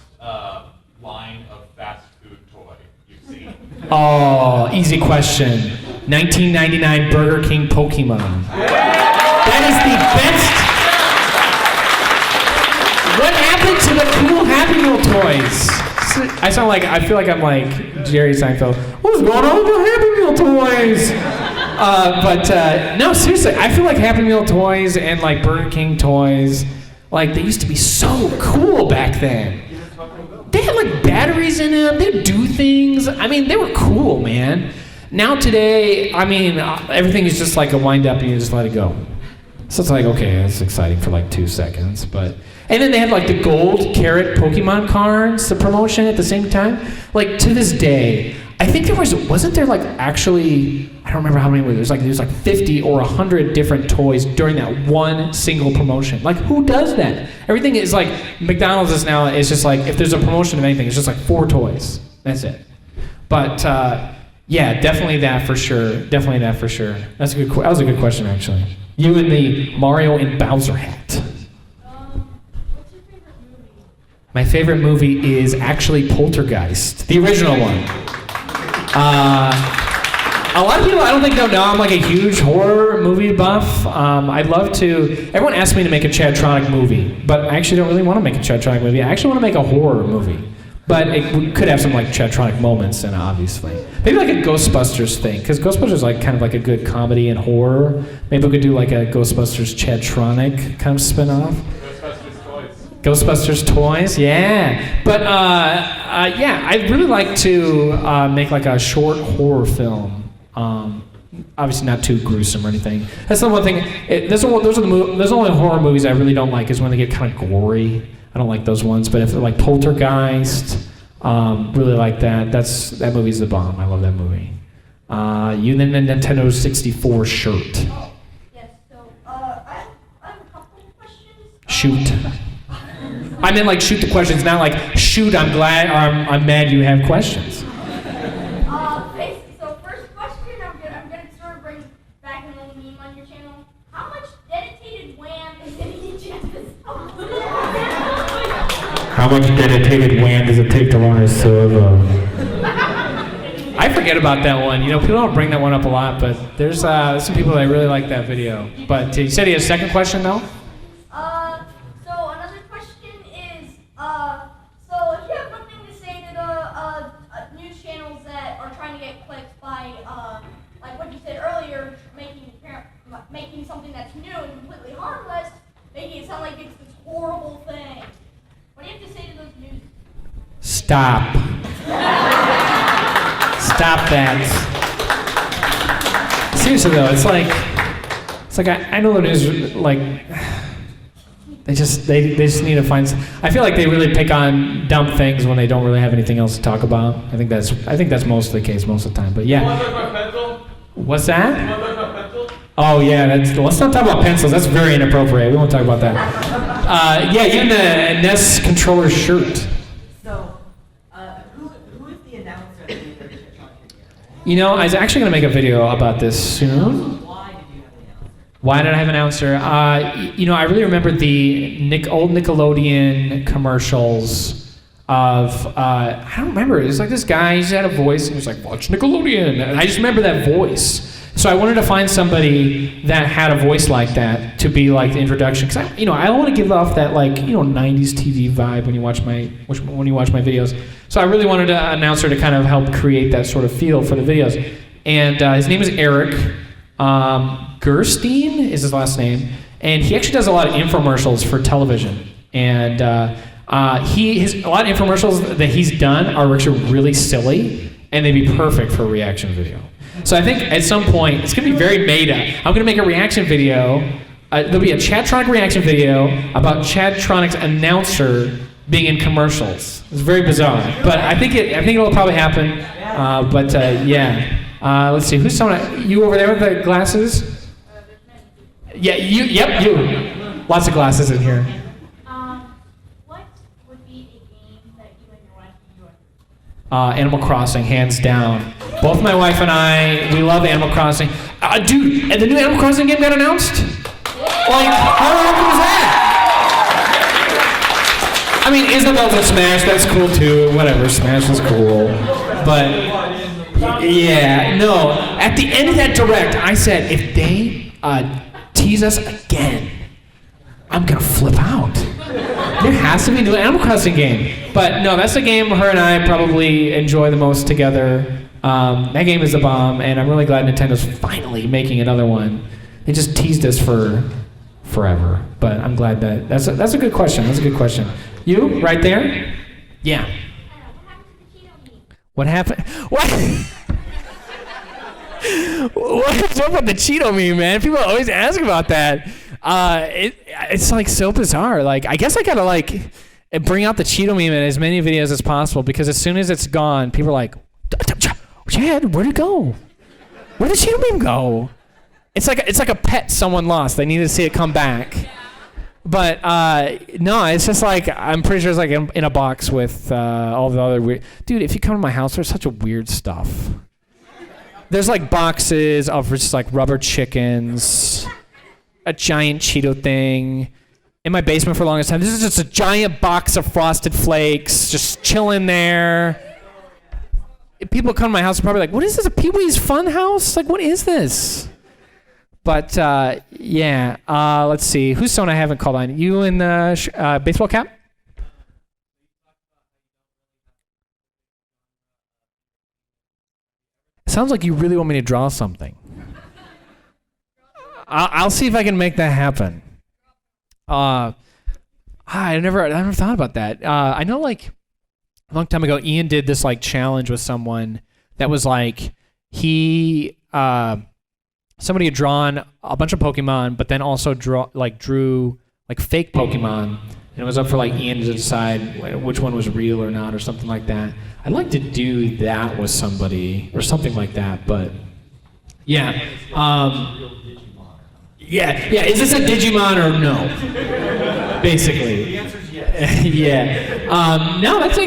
line of fast food toy you've seen? Oh, easy question. 1999 Burger King Pokemon. That is the best. What happened to the cool Happy Meal toys? I feel like I'm like Jerry Seinfeld. What's going on with the Happy Meal toys? But no, seriously, I feel like Happy Meal toys and like Burger King toys, like they used to be so cool back then. They had like batteries in them. They'd do things. I mean, they were cool, man. Now today, I mean, everything is just like a wind up and you just let it go. So it's like, okay, that's exciting for like 2 seconds, and then they had like the gold carrot Pokemon cards, the promotion at the same time. Like to this day, I think wasn't there like actually, I don't remember how many there was like 50 or 100 different toys during that one single promotion. Like who does that? Everything is like, McDonald's is now, it's just like, if there's a promotion of anything, it's just like 4 toys. That's it. But yeah, definitely that for sure. That was a good question actually. You and the Mario and Bowser hat. What's your favorite movie? My favorite movie is actually Poltergeist, the original one. A lot of people, I don't think they'll know, I'm like a huge horror movie buff. I'd love to, everyone asks me to make a Chadtronic movie, but I actually don't really want to make a Chadtronic movie. I actually want to make a horror movie. But we could have some like Chadtronic moments in it, obviously. Maybe like a Ghostbusters thing, because Ghostbusters is like kind of like a good comedy and horror. Maybe we could do like a Ghostbusters Chadtronic kind of spin-off. Ghostbusters toys. Ghostbusters toys, yeah. But yeah, I'd really like to make like a short horror film. Obviously not too gruesome or anything. That's the one thing. Those are the only horror movies I really don't like is when they get kind of gory. I don't like those ones. But if they're like Poltergeist, really like that. That movie's the bomb. I love that movie. You then the Nintendo 64 shirt. Oh, yes. So, I have a couple of questions. Shoot. I meant like shoot the questions, not like shoot. I'm glad or I'm mad you have questions. So first question, I'm gonna sort of bring back an old meme on your channel. How much dedicated wham is in each episode? How much dedicated wham does it take to run a server? I forget about that one. You know, people don't bring that one up a lot, but there's some people that really like that video. But you said he has a second question, though? So another question is, so if you have one thing to say to the news channels that are trying to get clicks by, like what you said earlier, making something that's new and completely harmless, making it sound like it's this horrible thing. What do you have to say to those news? Stop. Stop that. Seriously though, it's like I know the news like they just need to find. I feel like they really pick on dumb things when they don't really have anything else to talk about. I think that's most of the case most of the time. But yeah. Want to talk about pencil? What's that? Want to talk about pencil? Oh yeah, let's not talk about pencils. That's very inappropriate. We won't talk about that. Yeah, you in the NES controller shirt. So, who is the announcer that made the Chadtronic video? You know, I was actually going to make a video about this soon. Why did you have an announcer? Why did I have an announcer? You know, I really remember the old Nickelodeon commercials of, I don't remember, it was like this guy, he just had a voice, and he was like, watch Nickelodeon, and I just remember that voice. So I wanted to find somebody that had a voice like that to be like the introduction, because I want to give off that like 90s TV vibe when you watch my videos. So I really wanted an announcer to kind of help create that sort of feel for the videos. And his name is Eric Gerstein is his last name, and he actually does a lot of infomercials for television. And a lot of infomercials that he's done are actually really silly, and they'd be perfect for a reaction video. So I think at some point, it's going to be very meta. I'm going to make a reaction video. There'll be a Chadtronic reaction video about Chadtronic's announcer being in commercials. It's very bizarre, but I think it'll probably happen. Yeah. Let's see. Who's someone? You over there with the glasses? Yeah. You. Yep. You. Lots of glasses in here. What would be a game that you and your wife enjoy? Animal Crossing, hands down. Both my wife and I, we love Animal Crossing. Dude, and the new Animal Crossing game got announced? Like, how awesome was that? I mean, Isabel's in Smash, that's cool too. Whatever, Smash is cool. But, yeah, no. At the end of that direct, I said, if they tease us again, I'm gonna flip out. There has to be a new Animal Crossing game. But no, that's the game her and I probably enjoy the most together. That game is the bomb, and I'm really glad Nintendo's finally making another one. They just teased us for forever, but I'm glad that's a good question. That's a good question. You, right there? Yeah. What happened? What? What's up with the Cheeto meme, man? People always ask about that. It's like so bizarre. Like, I guess I gotta like bring out the Cheeto meme in as many videos as possible, because as soon as it's gone, people are like, Chad, where'd it go? Where did Cheeto meme go? It's like a pet someone lost. They need to see it come back. But no, it's just like, I'm pretty sure it's like in a box with all the other weird. Dude, if you come to my house, there's such a weird stuff. There's like boxes of just like rubber chickens, a giant Cheeto thing. In my basement for the longest time, this is just a giant box of Frosted Flakes just chilling there. People come to my house and probably like, what is this, a Pee-wee's Fun House? Like, what is this? But, yeah, let's see. Who's someone I haven't called on? You in the baseball cap? sounds like you really want me to draw something. I'll see if I can make that happen. I never thought about that. I know, like, a long time ago, Ian did this like challenge with someone that was like somebody had drawn a bunch of Pokemon, but then also drew like fake Pokemon, and it was up for like Ian to decide which one was real or not, or something like that. I'd like to do that with somebody or something like that, but yeah. Yeah. Is this a Digimon or no? Basically. The answer is yes. Yeah. No, that's a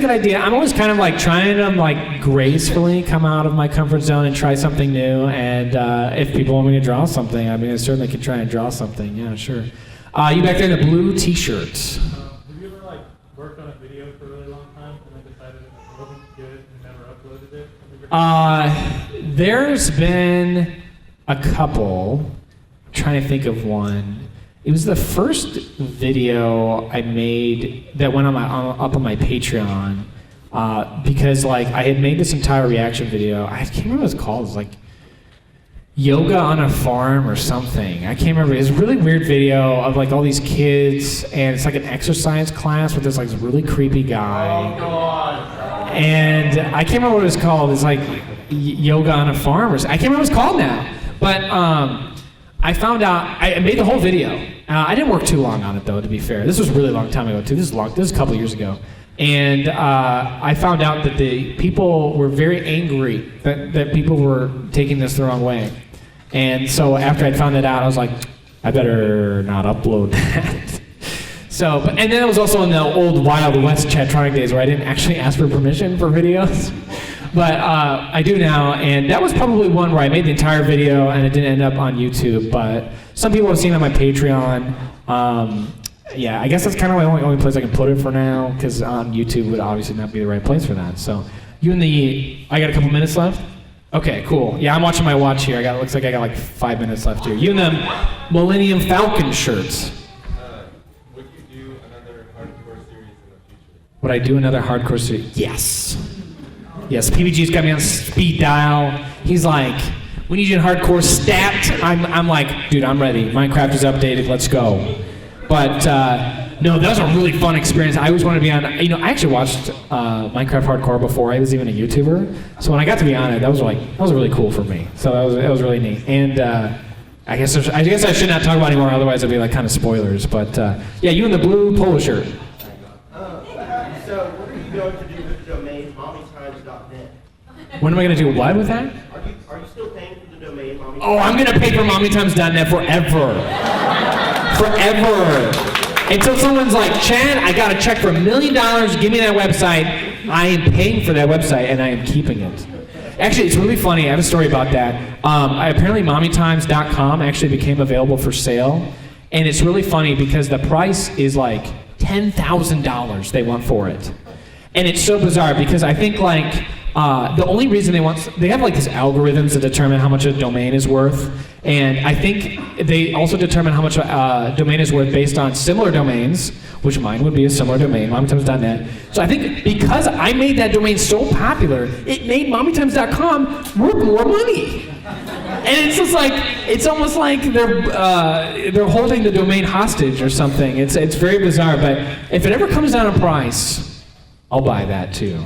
good idea. I'm always kind of like trying to like gracefully come out of my comfort zone and try something new. And if people want me to draw something, I mean, I certainly could try and draw something. Yeah, sure. You back there in the blue T-shirts. Have you ever like worked on a video for a really long time and then decided it wasn't good and never uploaded it? There's been a couple. I'm trying to think of one. It was the first video I made that went up on my Patreon because like I had made this entire reaction video. I can't remember what it's called. It was like yoga on a farm or something. I can't remember. It's a really weird video of like all these kids, and it's like an exercise class with this like really creepy guy. Oh God. And I can't remember what it was called. It's like yoga on a farm, or I can't remember what it's called now. But I found out, I made the whole video. I didn't work too long on it though, to be fair. This was a really long time ago too. This is a couple years ago. And I found out that the people were very angry that people were taking this the wrong way. And so after I'd found that out, I was like, I better not upload that. So, and then it was also in the old Wild West Chadtronic days where I didn't actually ask for permission for videos. But I do now, and that was probably one where I made the entire video and it didn't end up on YouTube, but some people have seen it on my Patreon. Yeah, I guess that's kind of the only place I can put it for now, because on YouTube would obviously not be the right place for that. So, I got a couple minutes left? Okay, cool. Yeah, I'm watching my watch here. Looks like I got like 5 minutes left here. You and them Millennium Falcon shirts. Would you do another hardcore series in the future? Would I do another hardcore series? Yes. Yes, PBG's got me on speed dial. He's like, we need you in hardcore stat. I'm like, dude, I'm ready. Minecraft is updated, let's go. But no, that was a really fun experience. I always wanted to be on, I actually watched Minecraft Hardcore before I was even a YouTuber. So when I got to be on it, that was really cool for me. So that was really neat. And I guess I should not talk about it anymore, otherwise it'd be like kind of spoilers. But yeah, you in the blue polo shirt. So what are you going to do with the domain mommytimes.net? When am I going to do what with that? Are you still paying for the domain mommytimes? Oh, I'm going to pay for mommytimes.net forever. Forever. Until someone's like, Chad, I got a check for $1 million, give me that website. I am paying for that website and I am keeping it. Actually, it's really funny. I have a story about that. Apparently, mommytimes.com actually became available for sale. And it's really funny because the price is like $10,000 they want for it. And it's so bizarre because I think like the only reason they have like these algorithms that determine how much a domain is worth. And I think they also determine how much a domain is worth based on similar domains, which mine would be a similar domain, mommytimes.net. So I think because I made that domain so popular, it made mommytimes.com worth more money. And it's just like, it's almost like they're holding the domain hostage or something. It's very bizarre, but if it ever comes down to price, I'll buy that too.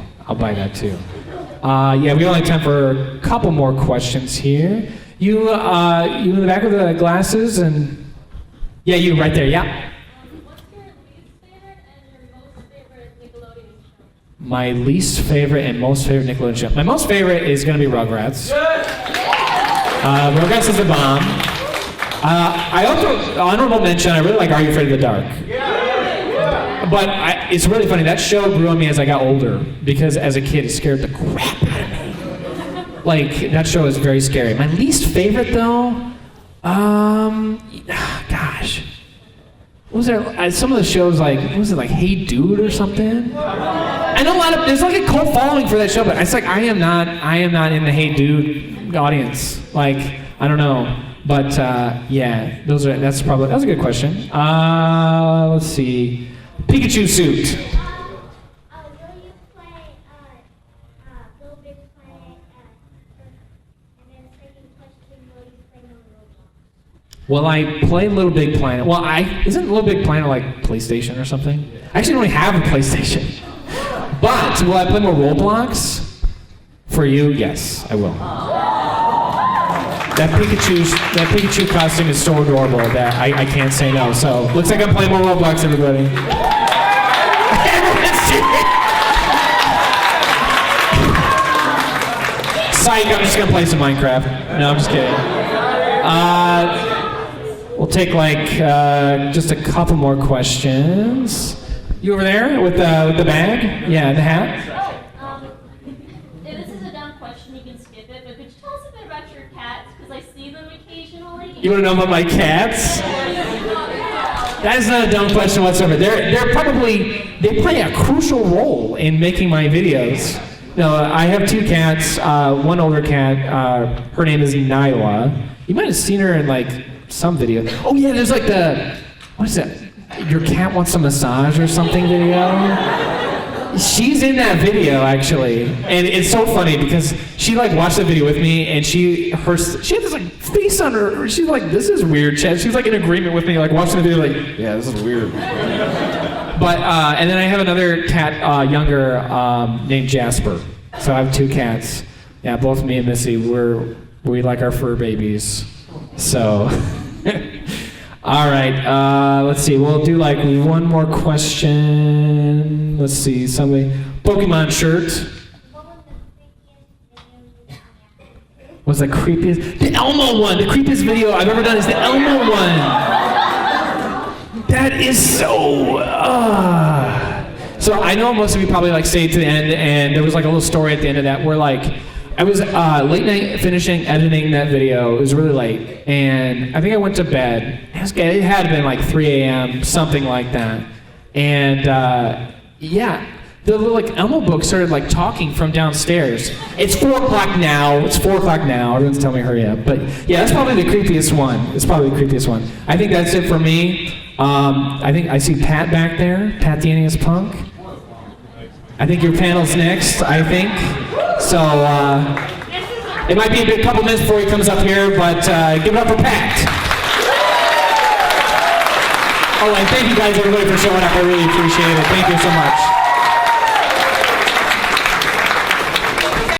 Yeah, we only have time for a couple more questions here. You in the back with the glasses, and yeah, you right there, yeah. What's your least favorite and your most favorite Nickelodeon show? My least favorite and most favorite Nickelodeon show. My most favorite is going to be Rugrats. Rugrats is the bomb. I also, honorable mention, I really like Are You Afraid of the Dark? But it's really funny, that show grew on me as I got older, because as a kid it scared the crap out of me. Like, that show is very scary. My least favorite though, gosh. What was there, some of the shows like, what was it, like Hey Dude or something? I know there's like a cult following for that show, but it's like, I am not in the Hey Dude audience. Like, I don't know. But yeah, that was a good question. Let's see. Pikachu suit. Will I play Little Big Planet? Well, isn't Little Big Planet like PlayStation or something? I actually don't even have a PlayStation. But will I play more Roblox? For you, yes, I will. That Pikachu costume is so adorable that I can't say no. So looks like I'm playing more Roblox, everybody. Psych, I'm just gonna play some Minecraft. No, I'm just kidding. We'll take like just a couple more questions. You over there with the bag? Yeah, and the hat? This is a dumb question, you can skip it, but could you tell us a bit about your cats? Because I see them occasionally. You want to know about my cats? That is not a dumb question whatsoever. They play a crucial role in making my videos. No, I have 2 cats. One older cat, her name is Nyla. You might have seen her in like some video. Oh yeah, there's like what is that? Your cat wants a massage or something video? She's in that video actually, and it's so funny because she like watched the video with me, and she had this like face on her. She's like, "This is weird, Chad." She's like in agreement with me, like watching the video, like, "Yeah, this is weird." But and then I have another cat, younger, named Jasper. So I have 2 cats. Yeah, both me and Missy. We like our fur babies. So. All right, let's see. We'll do like one more question. Let's see, somebody. Pokemon shirt. What's the creepiest? The Elmo one. The creepiest video I've ever done is the Elmo one. That is so. So I know most of you probably like stayed to the end, and there was like a little story at the end of that where like. I was late night finishing editing that video. It was really late, and I think I went to bed. It had been like 3 a.m., something like that. And yeah, the little like Elmo book started like talking from downstairs. It's 4 o'clock now. It's 4 o'clock now. Everyone's telling me hurry up. But yeah, that's probably the creepiest one. It's probably the creepiest one. I think that's it for me. I think I see Pat back there. Pat the NES Punk. I think your panel's next. I think. So, it might be a couple minutes before he comes up here, but give it up for Pat. Oh, and thank you guys, everybody, for showing up. I really appreciate it. Thank you so much.